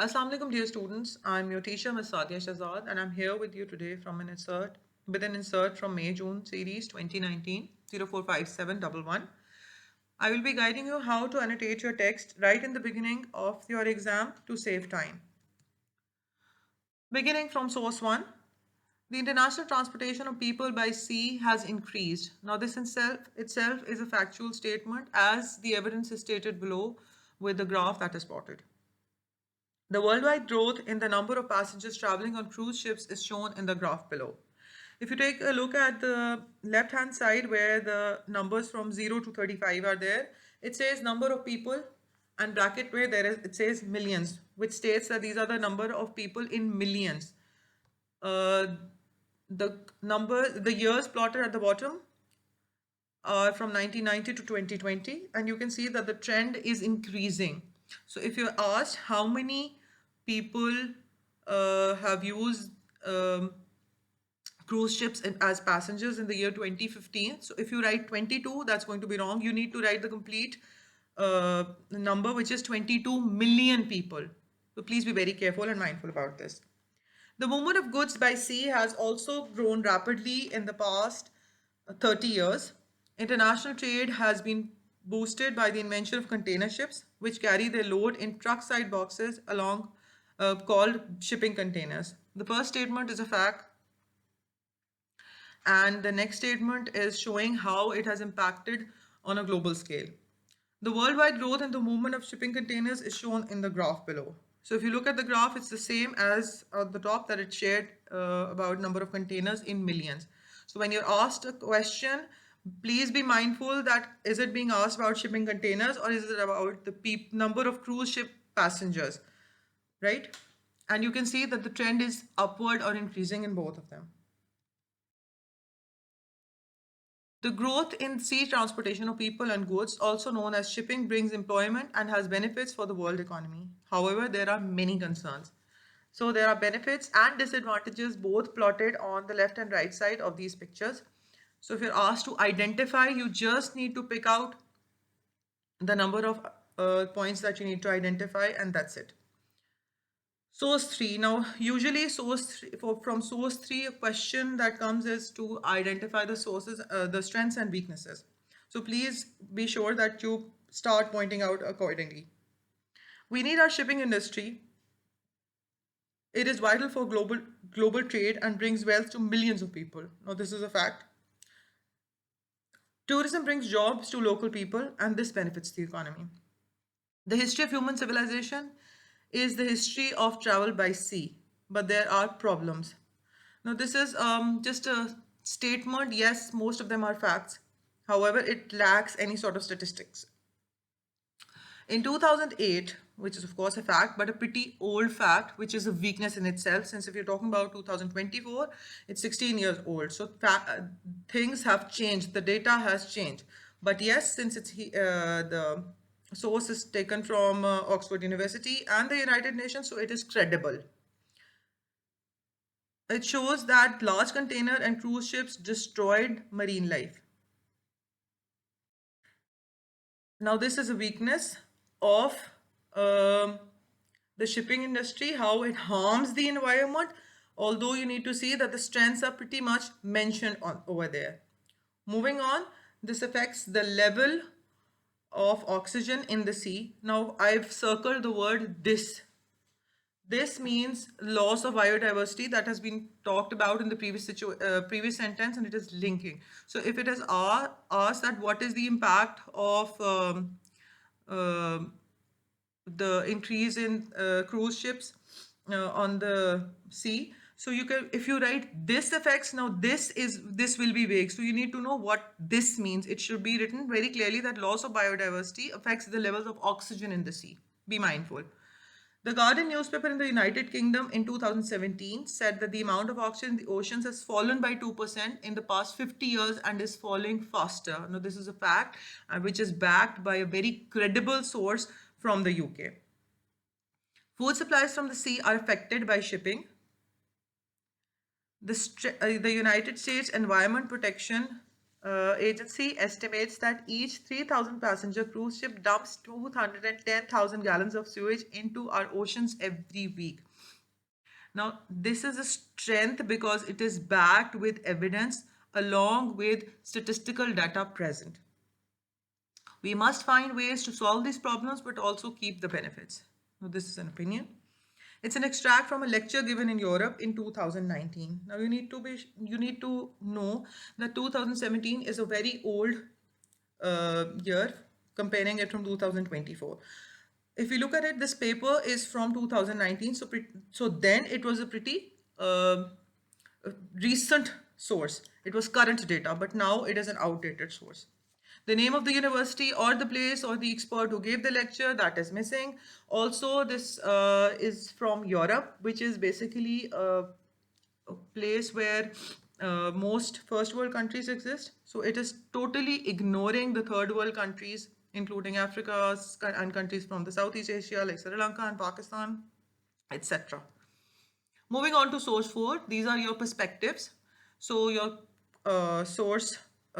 Assalamu alaikum dear students, I'm your teacher Ms. Sadia Shahzad and I'm here with you today with an insert from May-June series 2019-045711. I will be guiding you how to annotate your text right in the beginning of your exam to save time. Beginning from source 1, the international transportation of people by sea has increased. Now this itself is a factual statement as the evidence is stated below with the graph that is plotted. The worldwide growth in the number of passengers traveling on cruise ships is shown in the graph below. If you take a look at the left hand side where the numbers from 0 to 35 are there, it says number of people and bracket where it says millions, which states that these are the number of people in millions. The years plotted at the bottom are from 1990 to 2020, and you can see that the trend is increasing. So if you're asked how many people have used cruise ships as passengers in the year 2015, so if you write 22, that's going to be wrong. You need to write the complete number, which is 22 million people. So please be very careful and mindful about this. The movement of goods by sea has also grown rapidly in the past 30 years. International trade has been boosted by the invention of container ships, which carry their load in truck-side boxes called shipping containers. The first statement is a fact, and the next statement is showing how it has impacted on a global scale. The worldwide growth in the movement of shipping containers is shown in the graph below. So if you look at the graph, it's the same as at the top that it shared about number of containers in millions. So when you're asked a question, please be mindful that is it being asked about shipping containers or is it about the number of cruise ship passengers, right? And you can see that the trend is upward or increasing in both of them. The growth in sea transportation of people and goods, also known as shipping, brings employment and has benefits for the world economy. However, there are many concerns. So there are benefits and disadvantages both plotted on the left and right side of these pictures. So if you're asked to identify, you just need to pick out the number of points that you need to identify, and that's it. Source 3. Now, usually from source 3, a question that comes is to identify the sources, the strengths and weaknesses. So please be sure that you start pointing out accordingly. We need our shipping industry. It is vital for global trade and brings wealth to millions of people. Now, this is a fact. Tourism brings jobs to local people, and this benefits the economy. The history of human civilization is the history of travel by sea, but there are problems. Now, this is just a statement. Yes, most of them are facts. However, it lacks any sort of statistics. In 2008, which is of course a fact, but a pretty old fact, which is a weakness in itself, since if you're talking about 2024, it's 16 years old. So things have changed, the data has changed. But yes, since the source is taken from Oxford University and the United Nations, so it is credible. It shows that large container and cruise ships destroyed marine life. Now, this is a weakness of the shipping industry, how it harms the environment, although you need to see that the strengths are pretty much mentioned over there. Moving on, this affects the level of oxygen in the sea. Now, I've circled the word this. This means loss of biodiversity that has been talked about in the previous sentence, and it is linking. So if it is asked that what is the impact of the increase in cruise ships on the sea, so you can, if you write this affects, now this will be vague. So you need to know what this means. It should be written very clearly that loss of biodiversity affects the levels of oxygen in the sea. Be mindful. The Guardian newspaper in the United Kingdom in 2017 said that the amount of oxygen in the oceans has fallen by 2% in the past 50 years and is falling faster. Now, this is a fact which is backed by a very credible source from the UK. Food supplies from the sea are affected by shipping. The United States Environment Protection agency estimates that each 3,000 passenger cruise ship dumps 210,000 gallons of sewage into our oceans every week. Now, this is a strength because it is backed with evidence along with statistical data present. We must find ways to solve these problems but also keep the benefits. Now, this is an opinion. It's an extract from a lecture given in Europe in 2019. Now you need to know that 2017 is a very old year, comparing it from 2024. If you look at it, this paper is from 2019, so then it was a pretty recent source. It was current data, but now it is an outdated source. The name of the university or the place or the expert who gave the lecture, that is missing. Also, this is from Europe, which is basically a place where most first world countries exist. So it is totally ignoring the third world countries, including Africa and countries from the Southeast Asia like Sri Lanka and Pakistan, etc. Moving on to source 4, these are your perspectives. So your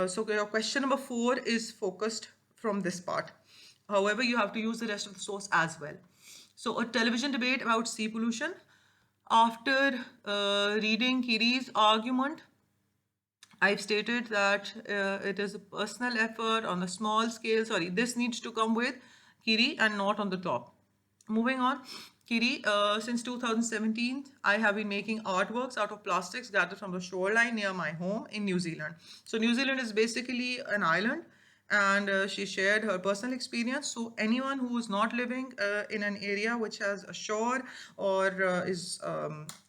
so your question number 4 is focused from this part. However, you have to use the rest of the source as well. So a television debate about sea pollution. After reading Kiri's argument, I've stated that it is a personal effort on a small scale. Sorry, this needs to come with Kiri and not on the top. Moving on, Kiri, since 2017, I have been making artworks out of plastics gathered from the shoreline near my home in New Zealand. So New Zealand is basically an island, and she shared her personal experience. So anyone who is not living in an area which has a shore or is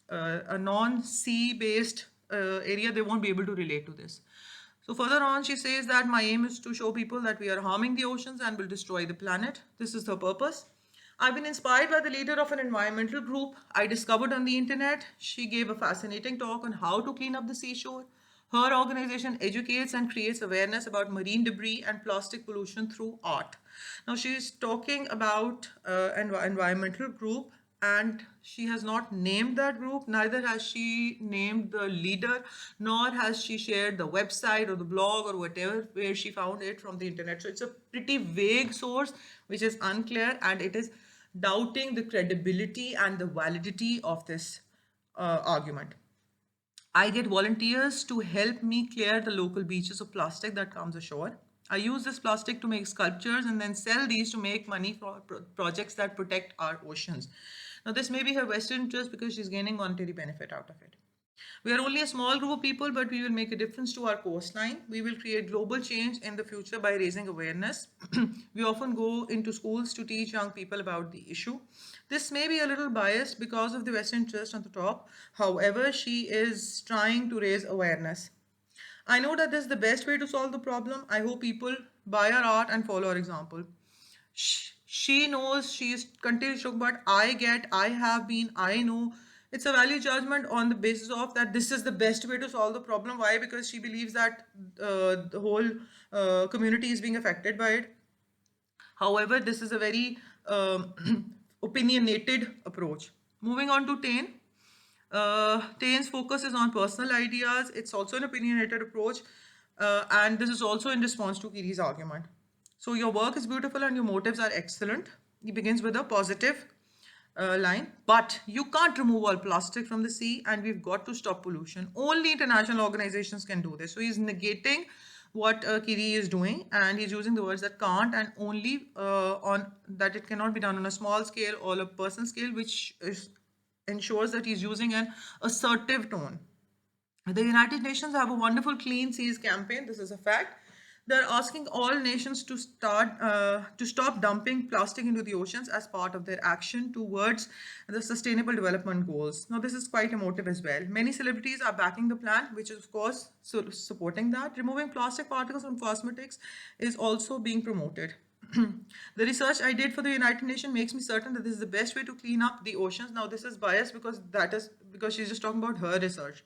a non-sea based area, they won't be able to relate to this. So further on, she says that my aim is to show people that we are harming the oceans and will destroy the planet. This is her purpose. I've been inspired by the leader of an environmental group I discovered on the internet. She gave a fascinating talk on how to clean up the seashore. Her organization educates and creates awareness about marine debris and plastic pollution through art. Now, she's talking about an environmental group, and she has not named that group, neither has she named the leader, nor has she shared the website or the blog or whatever where she found it from the internet. So it's a pretty vague source which is unclear, and it is doubting the credibility and the validity of this argument. I get volunteers to help me clear the local beaches of plastic that comes ashore. I use this plastic to make sculptures and then sell these to make money for projects that protect our oceans. Now, this may be her vested interest because she's gaining monetary benefit out of it. We are only a small group of people, but we will make a difference to our coastline. We will create global change in the future by raising awareness. We often go into schools to teach young people about the issue. This may be a little biased because of the vested interest on the top. However, she is trying to raise awareness. I know that this is the best way to solve the problem. I hope people buy our art and follow our example. She knows, she is continuously talking about I get, I have been, I know. It's a value judgment on the basis of that this is the best way to solve the problem. Why? Because she believes that the whole community is being affected by it. However, this is a very opinionated approach. Moving on to Tain. Tain's focus is on personal ideas. It's also an opinionated approach. And this is also in response to Kiri's argument. So your work is beautiful and your motives are excellent. He begins with a positive line, but you can't remove all plastic from the sea, and we've got to stop pollution. Only international organizations can do this. So he's negating what Kiri is doing, and he's using the words that can't and only on that it cannot be done on a small scale or a personal scale, which ensures that he's using an assertive tone. The United Nations have a wonderful clean seas campaign. This is a fact. They're asking all nations to stop dumping plastic into the oceans as part of their action towards the Sustainable Development Goals. Now, this is quite emotive as well. Many celebrities are backing the plan, which is of course supporting that. Removing plastic particles from cosmetics is also being promoted. The research I did for the United Nations makes me certain that this is the best way to clean up the oceans. Now, this is biased because she's just talking about her research.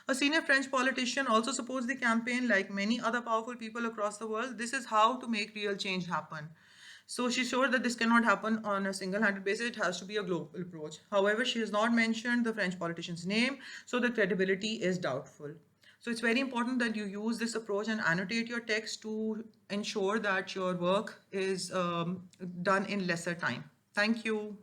A senior French politician also supports the campaign, like many other powerful people across the world. This is how to make real change happen. So she's sure that this cannot happen on a single-handed basis. It has to be a global approach. However, she has not mentioned the French politician's name, so the credibility is doubtful. So it's very important that you use this approach and annotate your text to ensure that your work is done in lesser time. Thank you.